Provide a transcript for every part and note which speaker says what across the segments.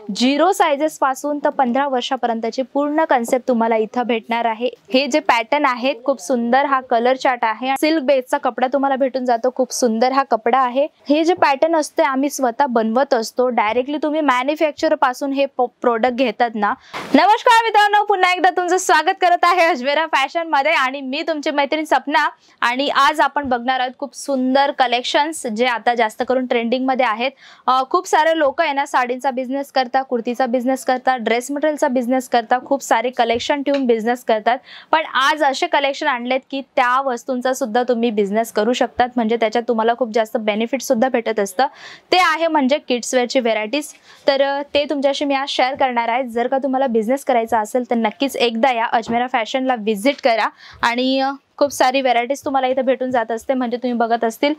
Speaker 1: 0 sizes पासून तर 15 वर्षापर्यंतची पूर्ण कन्सेप्ट तुम्हाला इथं भेटणार आहे। हे जे पॅटर्न आहेत खूप सुंदर हा कलर चार्ट आहे। सिल्क बेसचा कपडा तुम्हाला भेटून जातो, खूप सुंदर हा कपडा आहे। हे जे पॅटर्न असते आम्ही स्वतः बनवत असतो, डायरेक्टली तुम्ही मॅन्युफॅक्चर पासून हे प्रोडक्ट घेतात ना। नमस्कार मित्रांनो, पुन्हा एकदा तुमचं स्वागत करत आहे अजमेरा फॅशन मध्ये आणि मी तुमची मैत्रीण सपना। आणि आज आपण बघणार आहोत खूप सुंदर कलेक्शन्स जे आता जास्त करून ट्रेंडिंग मध्ये आहेत। खूप सारे लोक आहे ना साडीचा बिझनेस करतात, कुर्तीचा बिझनेस करतात, ड्रेस मटेरियलचा बिझनेस करतात, खूप सारे कलेक्शन ठेवून बिझनेस करतात। पण आज असे कलेक्शन आणलेत की त्या वस्तूंचा सुद्धा तुम्ही बिझनेस करू शकतात, म्हणजे त्याच्यात तुम्हाला खूप जास्त बेनिफिट सुद्धा भेटत असतं। ते आहे म्हणजे किड्स वेअरची व्हेरायटीज। तर ते तुमच्याशी मी आज शेअर करणार आहे। जर का तुम्हाला बिझनेस करायचा असेल तर नक्कीच एकदा या अजमेरा फॅशनला व्हिजिट करा आणि खूप सारी व्हेरायटीज तुम्हाला इथे भेटून जात असते। म्हणजे तुम्ही बघत असतील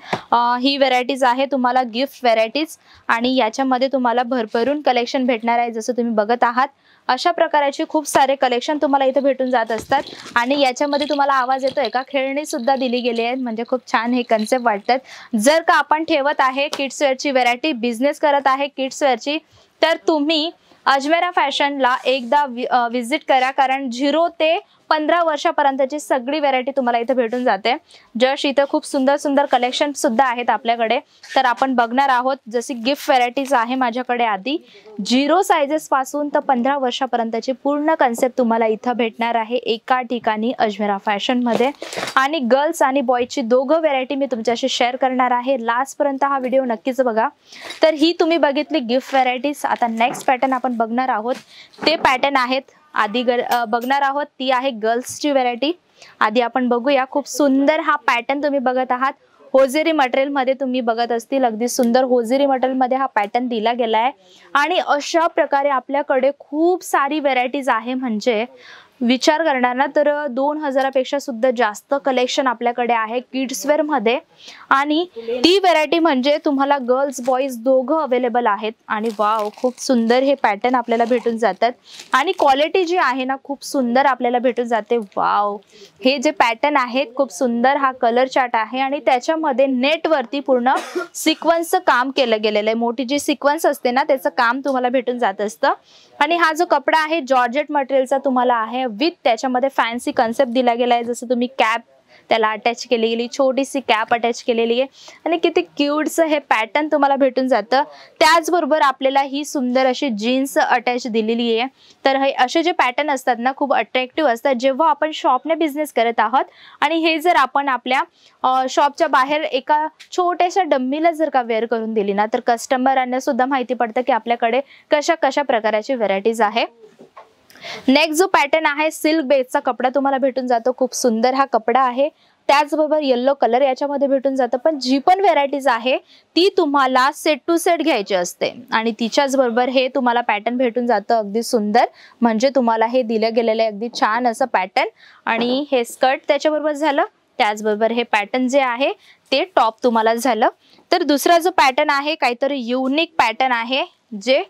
Speaker 1: ही व्हेरायटीज आहे तुम्हाला गिफ्ट व्हेरायटीज आणि याच्यामध्ये तुम्हाला भरभरून कलेक्शन भेटणार आहे। जसं तुम्ही बघत आहात अशा प्रकारचे खूप सारे कलेक्शन तुम्हाला इथे भेटून जात असतात। आणि याच्यामध्ये तुम्हाला आवाज येतोय का, खेळणी सुद्धा दिली गेली आहेत, म्हणजे खूप छान हे कन्सेप्ट वाटतात। जर का आपण ठेवत आहे किड्स वेअरची व्हेरायटी, बिझनेस करत आहे किड्स वेअरची, तर तुम्ही अजमेरा फॅशनला एकदा व्हिजिट करा, कारण 0 ते 15 वर्षापर्यंतची सगळी व्हेरायटी तुम्हाला इथे भेटून जाते। जस्ट इथे खूप सुंदर सुंदर कलेक्शन सुद्धा आहेत आपल्याकडे। तर आपण बघणार आहोत जशी गिफ्ट व्हेरायटीज आहे माझ्याकडे। आधी 0 साइजेस पासून तर 15 वर्षापर्यंतची पूर्ण कन्सेप्ट तुम्हाला इथे भेटणार आहे एका ठिकाणी अजमेरा फॅशन मध्ये। आणि गर्ल्स आणि बॉयची दोघं व्हेरायटी मी तुमच्याशी शेअर करणार आहे। लास्ट पर्यंत हा व्हिडिओ नक्कीच बघा। तर ही तुम्ही बघितली गिफ्ट व्हेरायटीज। आता नेक्स्ट पॅटर्न आपण बघणार आहोत, ते पॅटर्न आहेत आधी बघणार आहोत ती आहे गर्ल्सची व्हेरायटी। आधी आपण बघूया, खूप सुंदर हा पॅटर्न तुम्ही बघत आहात। होजेरी मटेरियल मध्ये तुम्ही बघत असतील, अगदी सुंदर होजेरी मटेरियल मध्ये हा पॅटर्न दिला गेला आहे। आणि अशा प्रकारे आपल्याकडे खूप सारी व्हेरायटीज आहे, म्हणजे विचार करणार ना तर 2000 पेक्षा सुद्धा जास्त कलेक्शन आपल्याकडे आहे किड्स वेअर मध्ये। आणि ती व्हेरायटी म्हणजे तुम्हाला गर्ल्स बॉईज दोघं अवेलेबल आहेत। आणि वाव, खूप सुंदर हे पॅटर्न आपल्याला भेटून जातात आणि क्वालिटी जी आहे ना खूप सुंदर आपल्याला भेटून जाते। वाव, हे जे पॅटर्न आहेत खूप सुंदर हा कलर चार्ट आहे आणि त्याच्यामध्ये नेट वरती पूर्ण सिक्वेन्सचं काम केलं गेलेलं आहे। मोठी जी सिक्वेन्स असते ना त्याचं काम तुम्हाला भेटून जात असतं। आणि हा जो कपडा आहे जॉर्जेट मटेरियलचा तुम्हाला आहे, विथ त्याच्यामध्ये फॅन्सी कन्सेप्ट दिला गेला आहे। जसं तुम्ही कॅप त्याला अटॅच केली गेली, छोटीशी कॅप अटॅच केलेली आहे आणि किती क्यूटचं हे पॅटर्न तुम्हाला भेटून जातं। त्याचबरोबर आपल्याला ही सुंदर अशी जीन्स अटॅच दिलेली आहे। तर हे असे जे पॅटर्न असतात ना खूप अट्रॅक्टिव्ह असतात जेव्हा आपण शॉपने बिझनेस करत आहोत। आणि हे जर आपण आपल्या शॉपच्या बाहेर एका छोट्याशा डम्मीला जर का वेअर करून दिली ना तर कस्टमरांना सुद्धा माहिती पडतं की आपल्याकडे कशा कशा प्रकारची व्हेरायटीज आहे। नेक्स्ट जो पॅटर्न आहे सिल्क बेसचा कपडा तुम्हाला भेटून जातो, खूप सुंदर हा कपडा आहे। त्याचबरोबर येलो कलर याच्यामध्ये भेटून जातं। पण जी पण व्हेरायटीज आहे ती तुम्हाला सेट टू सेट घ्यायची असते आणि तिच्याच बरोबर हे तुम्हाला पॅटर्न भेटून जातं अगदी सुंदर, म्हणजे तुम्हाला हे दिलं गेलेलं आहे अगदी छान असं पॅटर्न। आणि हे स्कर्ट त्याच्याबरोबर झालं, त्याचबरोबर हे पॅटर्न जे आहे ते टॉप तुम्हाला झालं। तर दुसरा जो पॅटर्न आहे काहीतरी युनिक पॅटर्न आहे, जे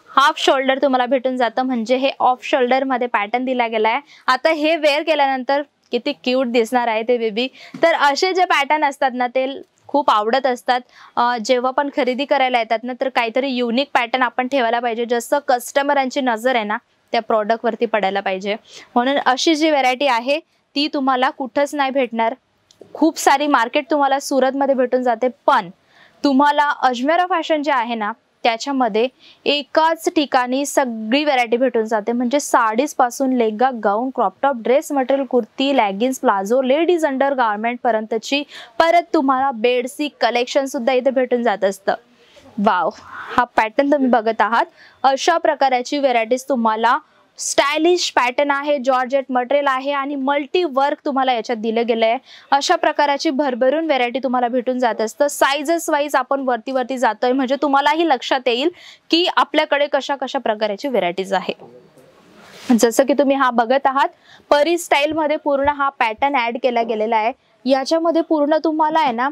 Speaker 1: हाफ शोल्डर तुम्हाला भेटून जातं, म्हणजे हे ऑफ शोल्डर मध्ये पॅटर्न दिला गेला आहे। आता हे वेअर केल्यानंतर किती क्यूट दिसणार आहे ते बेबी। तर असे जे पॅटर्न असतात ना ते खूप आवडत असतात। जेव्हा पण खरेदी करायला येतात ना तर काहीतरी युनिक पॅटर्न आपण ठेवायला पाहिजे, जसं कस्टमरांची नजर आहे ना त्या प्रॉडक्ट वरती पडायला पाहिजे। म्हणून अशी जी व्हेरायटी आहे ती तुम्हाला कुठंच नाही भेटणार। खूप सारी मार्केट तुम्हाला सुरत मध्ये भेटून जाते, पण तुम्हाला अजमेरा फॅशन जे आहे ना त्याच्यामध्ये एकाच ठिकाणी सगळी व्हेरायटी भेटून जाते। म्हणजे साडीज पासून lehenga, gown, crop top, dress material, kurti, leggings, palazzo, ladies undergarment पर्यंतची परत तुम्हाला बेडसी कलेक्शन सुद्धा इथे भेटून जात असतं। वाव, हा पॅटर्न तुम्ही बघत आहात, अशा प्रकारची व्हेरायटीज तुम्हाला स्टायलिश पॅटर्न आहे, जॉर्जेट मटेरियल आहे आणि मल्टी वर्क तुम्हाला याच्यात दिलं गेलं आहे। अशा प्रकारची भरभरून व्हेरायटी तुम्हाला भेटून जात असतं। साइजेस वाईज आपण वरती जातोय, म्हणजे तुम्हालाही लक्षात येईल की आपल्याकडे कशा कशा प्रकारची व्हेरायटीज आहे। जसं की तुम्ही हा बघत आहात परी स्टाईल मध्ये पूर्ण हा पॅटर्न ऍड केला गेलेला आहे। याच्यामध्ये पूर्ण तुम्हाला आहे ना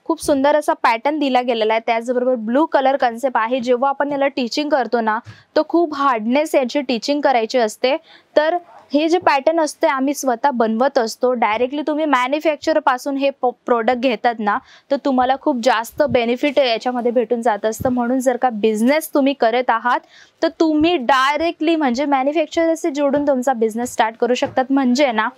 Speaker 1: खूप सुंदर असा पॅटर्न दिला गेलेला आहे। त्याचबरोबर ब्लू कलर कन्सेप्ट आहे। जेव्हा आपण याला टीचिंग करतो ना तो खूप हार्डनेस याची टीचिंग करायची असते, तर हे जे पॅटर्न असते आम्ही स्वतः बनवत असतो. डायरेक्टली तुम्ही मॅन्युफॅक्चर पासून हे प्रोडक्ट घेतात ना, तर तुम्हाला खूप जास्त बेनिफिट याच्यामध्ये भेटून जात असतं. म्हणून जर का बिझनेस तुम्ही करत आहात तर तुम्ही डायरेक्टली म्हणजे मॅन्युफॅक्चरशी जोडून तुमचा बिझनेस स्टार्ट करू शकतात. म्हणजे ना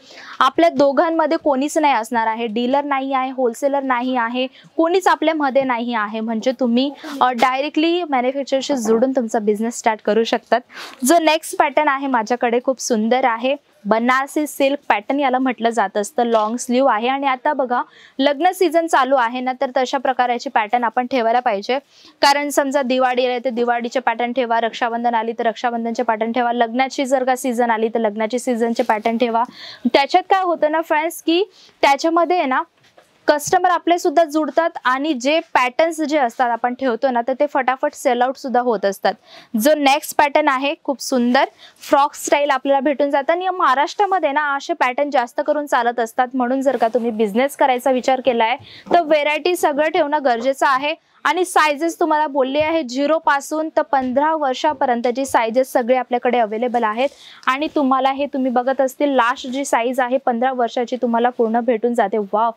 Speaker 1: आपल्या दोघांमध्ये कोणीच नाही असणार आहे, डीलर नाही आहे, होलसेलर नाही आहे, कोणीच आपल्यामध्ये नाही आहे. म्हणजे तुम्ही डायरेक्टली मॅन्युफॅक्चरशी जोडून तुमचा बिझनेस स्टार्ट करू शकतात. जो नेक्स्ट पॅटर्न आहे माझ्याकडे खूप सुंदर आहे. बनारसी सिल्क पॅटर्न याला म्हटलं जात असतं. लॉंग स्लीव आहे आणि आता बघा लग्न सीझन चालू आहे ना, तर तशा प्रकारचे पॅटर्न आपण ठेवायला पाहिजे. कारण समजा दिवाळी आली तर दिवाळीचे पॅटर्न ठेवा, रक्षाबंधन आली तर रक्षाबंधनचे पॅटर्न ठेवा, लग्नाची जर का सीझन आली तर लग्नाची सीझनचे पॅटर्न ठेवा. त्याच्यात काय होतं ना फ्रेंड्स की त्याच्यामध्ये आहे ना कस्टमर आपले सुद्धा जुडतात आणि जे पॅटर्न्स जे असतात आपण ठेवतो ना तर ते फटाफट सेल आउट सुद्धा होत असतात. जो नेक्स्ट पॅटर्न आहे खूप सुंदर फ्रॉक स्टाईल आपल्याला भेटून जातात. आणि महाराष्ट्रामध्ये ना असे पॅटर्न जास्त करून चालत असतात. म्हणून जर का तुम्ही बिझनेस करायचा विचार केलाय तर व्हेरायटी सगळं ठेवणं गरजेचं आहे. आणि साइजेस तुम्हाला बोलले आहे 0 पासून तर 15 वर्षापर्यंतची साइजेस सगळे आपल्याकडे अवेलेबल आहेत. आणि तुम्हाला हे तुम्ही बघत असतील लास्ट जी साइज आहे 15 वर्षाची तुम्हाला पूर्ण भेटून जाते. वाव,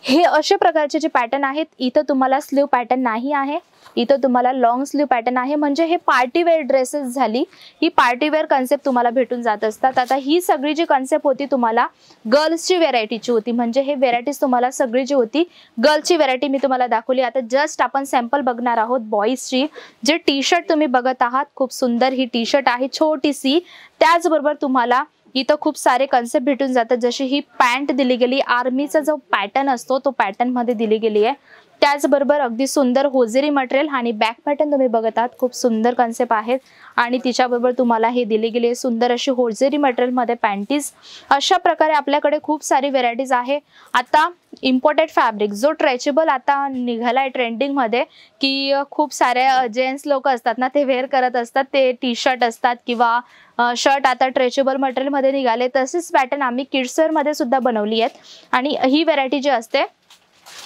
Speaker 1: हे अशा प्रकारचे जे पॅटर्न आहेत. इथं तुम्हाला स्लीव पॅटर्न नाही आहे, इथं तुम्हाला लॉंग स्लीव पॅटर्न आहे. म्हणजे हे पार्टीवेअर ड्रेसेस झाली, ही पार्टीवेअर कन्सेप्ट तुम्हाला भेटून जात असतात. आता ही सगळी जी कन्सेप्ट होती तुम्हाला गर्ल्सची व्हेरायटीची होती. म्हणजे हे व्हेरायटीज तुम्हाला सगळी जी होती गर्ल्सची व्हेरायटी मी तुम्हाला दाखवली. आता जस्ट आपण सॅम्पल बघणार आहोत बॉईजची. जे टी शर्ट तुम्ही बघत आहात खूप सुंदर ही टी शर्ट आहे छोटीशी. त्याचबरोबर तुम्हाला इथं खूप सारे कन्सेप्ट भेटून जातात. जशी ही पॅन्ट दिली गेली, आर्मीचा जो पॅटर्न असतो तो पॅटर्न मध्ये दिली गेली आहे. त्याचबरोबर अगदी सुंदर होजेरी मटेरियल आणि बॅक पॅटर्न तुम्ही बघत आहात खूप सुंदर कन्सेप्ट आहेत. आणि तिच्याबरोबर तुम्हाला हे दिली गेली आहे सुंदर अशी होजेरी मटेरियल मध्ये पॅन्टीज. अशा प्रकारे आपल्याकडे खूप सारी व्हेरायटीज आहे. आता इम्पोर्टेड फॅब्रिक जो स्ट्रेचेबल आता निघालाय ट्रेंडिंग मध्ये की खूप सारे जेंट्स लोक असतात ना ते वेअर करत असतात, ते टी शर्ट असतात किंवा शर्ट आता स्ट्रेचेबल मटेरियल मध्ये निघाले. तसेच पॅटर्न आम्ही किड्स वेअर मध्ये सुद्धा बनवली आहेत. आणि ही व्हेरायटी जी असते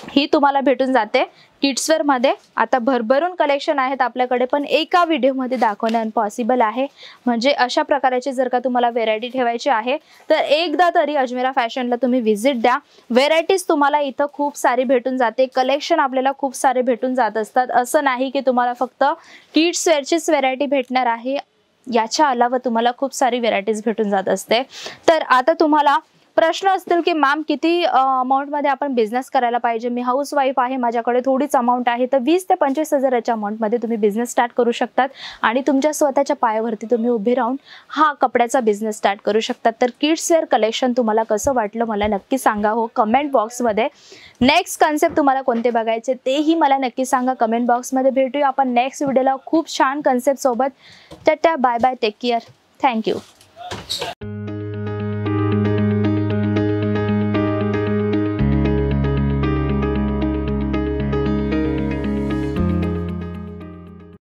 Speaker 1: ही तुम्हाला भेटून जाते किड्स वेअर मध्ये. आता भरभरून कलेक्शन आहेत आपल्याकडे, पण एका व्हिडिओमध्ये दाखवणं इम्पॉसिबल आहे. म्हणजे अशा प्रकारचे जर का तुम्हाला व्हेरायटी ठेवायची आहे तर एकदा तरी अजमेरा फॅशनला तुम्ही व्हिजिट द्या. व्हेरायटीज तुम्हाला इथं खूप सारी भेटून जाते, कलेक्शन आपल्याला खूप सारे भेटून जात असतात. असं नाही की तुम्हाला फक्त किड्स वेअरचीच व्हेरायटी भेटणार आहे, याच्या अलावा तुम्हाला खूप सारी व्हेरायटीज भेटून जात असते. तर आता तुम्हाला प्रश्न असतील की मॅम किती अमाऊंट मध्ये आपण बिझनेस करायला पाहिजे, मी हाऊस वाईफ आहे, माझ्याकडे थोडीच अमाऊंट आहे. तर 20 ते 25 हजाराच्या अमाऊंट मध्ये तुम्ही बिझनेस स्टार्ट करू शकतात आणि तुमच्या स्वतःच्या पायावरती तुम्ही उभे राहून हा कपड्याचा बिझनेस स्टार्ट करू शकतात. तर किड्स वेअर कलेक्शन तुम्हाला कसं वाटलं मला नक्की सांगा हो कमेंट बॉक्समध्ये. नेक्स्ट कन्सेप्ट तुम्हाला कोणते बघायचे तेही मला नक्की सांगा कमेंट बॉक्समध्ये. भेटूया आपण नेक्स्ट व्हिडिओला खूप छान कन्सेप्ट सोबत. Tata bye bye, take care, thank you.